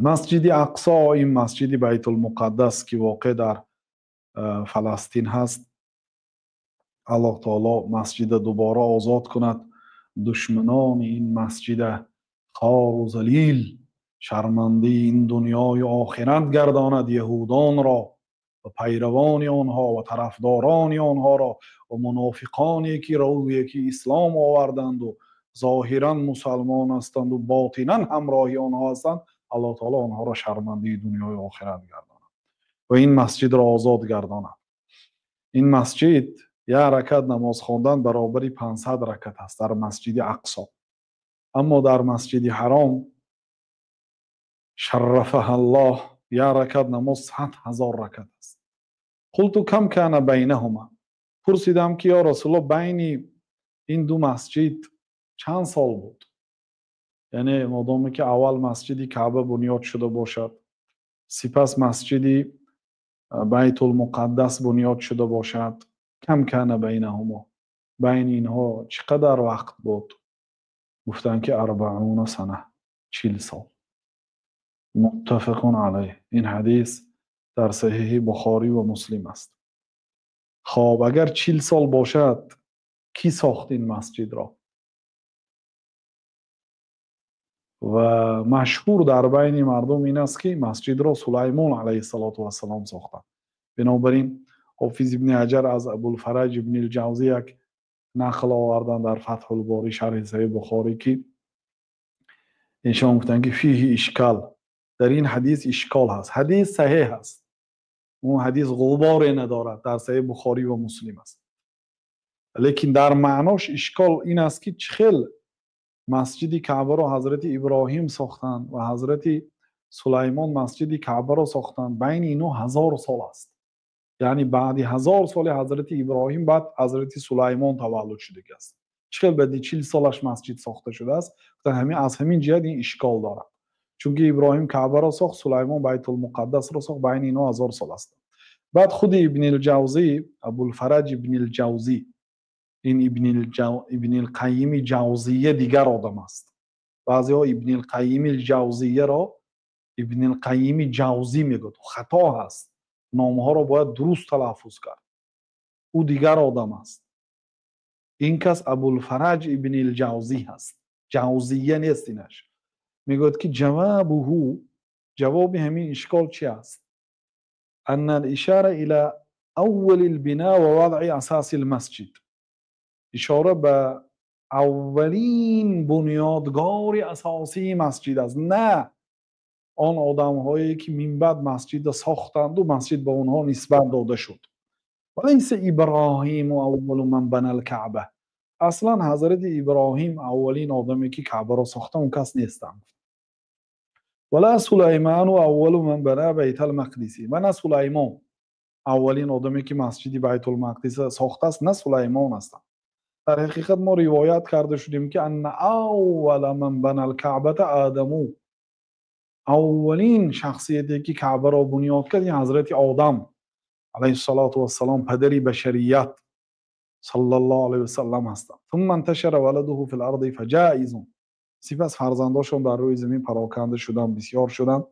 مسجد اقصا، این مسجد بیت المقدس که واقع در فلسطین هست، الله تعالی مسجد دوباره آزاد کند، دشمنان این مسجد خار و ذلیل شرمنده این دنیای آخرت گرداند یهودان را و پیروان آنها و طرفداران آنها را و منافقانی که روی که اسلام آوردند و ظاهرا مسلمان هستند و باطنا همراهی آنها هستند، الله تعالی آنها را شرمنده دنیای آخرت گرداند و این مسجد را آزاد گرداند. این مسجد یک رکعت نماز خواندن برابر 500 رکعت است در مسجد اقصا. اما در مسجد حرام شرفه الله یک رکعت نماز 100,000 رکعت است. قلت کم کان بینهما، پرسیدم که یا رسول الله بین این دو مسجد چند سال بود؟ یعنی مادامی که اول مسجد کعبه بنیاد شده باشد، سپس مسجد بیت المقدس بنیاد شده باشد، کم کان بینهما، بین اینها چقدر وقت بود؟ گفتن که 40 سنه، 40 سال. متفق علیه. این حدیث در صحیح بخاری و مسلم است. خب اگر 40 سال باشد، کی ساخت این مسجد را؟ و مشهور در بین مردم این است که مسجد را سلیمان علیه السلام ساختند. بنابراین حافظ ابن حجر از ابوالفرج ابن الجوزی یک نقل آوردن در فتح الباری شرح صحیح بخاری که ایشان گفتند که فیه اشکال، در این حدیث اشکال هست. حدیث صحیح است، اون حدیث غباری ندارد، در صحیح بخاری و مسلم است، لیکن در معناش اشکال این است که چخیل مسجد کعبه را حضرت ابراهیم ساختند و حضرت سلیمان مسجد کعبه را ساختند، بین اینو 1000 سال است. یعنی بعد 1000 سال حضرت ابراهیم بعد حضرت سلیمان تولد شده است. چخیل بعد 40 سالش مسجد ساخته شده است؟ همین از همین جهت این اشکال دارد، چون که ابراهیم کعبه را ساخت، سلیمان بیت المقدس را ساخت، بین اینا 1000 سال است. بعد خود ابن الجوزی، ابوالفرج ابن الجوزی، این ابن القیم جوزیه دیگر آدم است. بعضی ها ابن القیم الجوزیه را ابن القیم جوزی میگوید، خطا هست، نامها را باید درست تلفظ کرد. او دیگر آدم است. این کس ابوالفرج ابن الجوزی هست، جوزیه نیست اینش. میگوید که جواب همین اشکال چی است؟ ان الاشاره الى اول البناء و وضع اساس المسجد، اشاره به اولین بنیادگار اساسی مسجد است، نه آن آدم هایی که من بعد مسجد ساختند و مسجد به اونها نسبت داده شد. ولیس ابراهیم و اول من بنى الکعبه، اصلا حضرت ابراهیم اولین آدمی که کعبه را ساخته اون کس نیستند. ولا سلیمان و اول من بنى بیت المقدس، و نه سلیمان اولین آدمی که مسجد بیت المقدس ساخته است، نه سلیمان است. در حقیقت ما روایت کرده شدیم که ان اول من بنى الکعبه آدم، اولین شخصیتی که کعبه را بنیاد کرد حضرت آدم علیه السلام، پدری بشریت صلی الله علیه و سلم هستند. ثم انتشر ولده فی الارض فجائز، سپس فرزنداشون در روی زمین پراکنده شدند، بسیار شدند.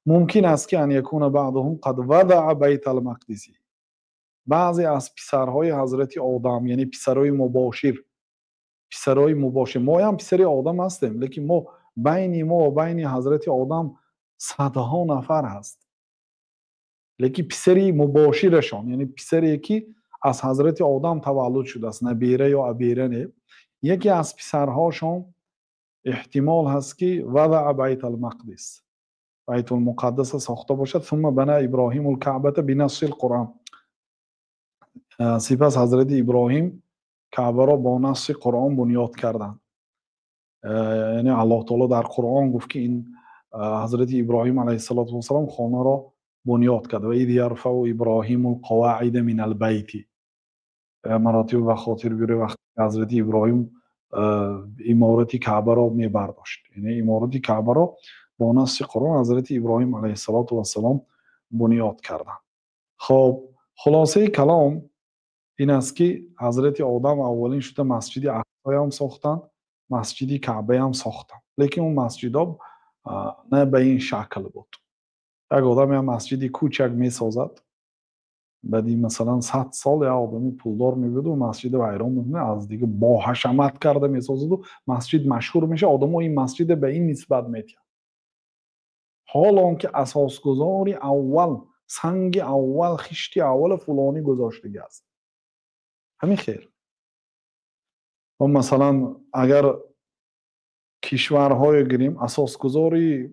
ممکن است که ان یکون بعضهم قد وضع بیت المقدس، بعضی از پسرهای حضرت آدم، یعنی پسرای مباشر، ما هم پسر آدم هستیم، لیکن ما بین ما و بین حضرت آدم صدها نفر هست، لیکن پسری مباشرشان، یعنی پسری که از حضرت آدم تولد شده است، نبیره یا ابیره نه، یکی از پسرهاشون احتمال هست که وضع بیت المقدس، بیت المقدس ساخته باشد. ثم بنا ابراهیم الکعبه بنص القرآن، سپس حضرت ابراهیم کعبه را با نص قرآن بنیاد کردند. یعنی الله تعالی در قرآن گفت که این حضرت ابراهیم علیه السلام خانه را بنیاد کرد. و اذ یرفع ابراهیم القواعد من البیت، مراتب و خاطر بیاره وقتی حضرت ابراهیم عمارت کعبه را می برداشت، یعنی عمارت کعبه را با نص قرآن حضرت ابراهیم علیه السلام بنیاد کردند. خب خلاصه کلام این است که حضرت آدم اولین شده مسجد اقصی هم ساختند، مسجد کعبه هم ساختند، لیکن اون مسجد ها نه به این شکل بود. یک آدم هم مسجدی کوچک میسازد، بعدی مثلا 100 سال یا آدمی پولدار میبود و مسجد ویران میکنه، از دیگه با حشمت کرده میسازد و مسجد مشهور میشه، آدم این مسجد به این نسبت میتین. حالا که اساسگذاری اول، سنگ اول، خشتی اول فلانی گذاشتگی است. همین خیر. و مثلا اگر کشورهای گریم، اساسگذاری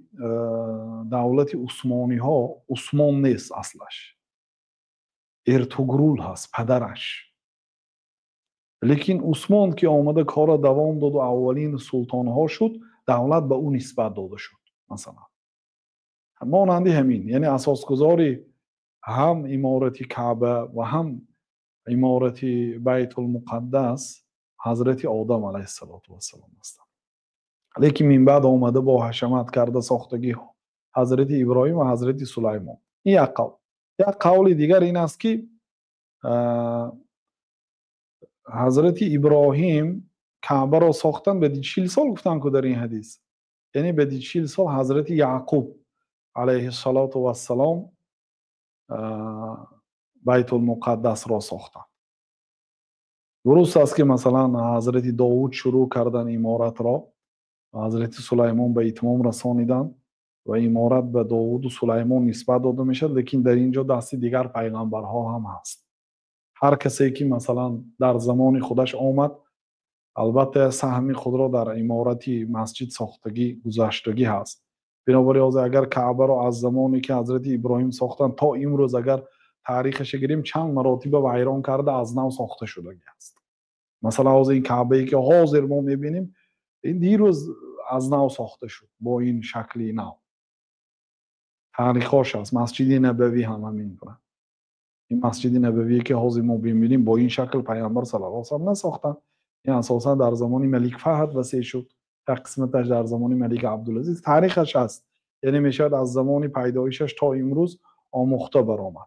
دولت عثمانی ها عثمان نیست، اصلش ارطغرل هست، پدرش. لیکن عثمان که آمده کار دوام داد و اولین سلطان ها شد، دولت به اون نسبت داده شد. مثلا مانندی همین، یعنی اساسگذاری هم امارت کعبه و هم امارت بیت المقدس حضرت آدم علیه السلام هستند. لیکن من بعد آمده با حشمت کرده ساختگی حضرت ابراهیم و حضرت سلیمان. این یک قول. یک قول دیگر این است که حضرت ابراهیم کعبه را ساختن بدی 40 سال گفتن که در این حدیث، یعنی بدی 40 سال حضرت یعقوب علیه السلام بیت المقدس را ساختن. درست است که مثلا حضرت داوود شروع کردن امارت را و حضرت سلیمان به اتمام رسانیدن و امارت به داوود و سلیمان نسبت داده میشه، لیکن در اینجا دستی دیگر پیغمبرها هم هست. هر کسی که مثلا در زمان خودش آمد، البته سهم خود را در امارت مسجد ساختگی گذاشتگی هست. بنابراین اگر کعبه را از زمانی که حضرت ابراهیم ساختن تا امروز اگر تاریخش گیریم، چند مراتب ویران کرده از نو ساخته شده است. مثلا از این کعبه ای که حاضر ما میبینیم، این دیروز از نو ساخته شد با این شکلی نو. تاریخش هست. مسجد نبوی هم همین کنه. این مسجد نبوی که حاضر ما ببینیم با این شکل پیامبر صلی الله علیه و آله نساختن. این اساسا در زمان ملک فهد وسیع شد، در قسمتش در زمان ملک عبدالعزیز. تاریخش هست، یعنی میشد از زمان پیدایشش تا امروز آموخته برآمد.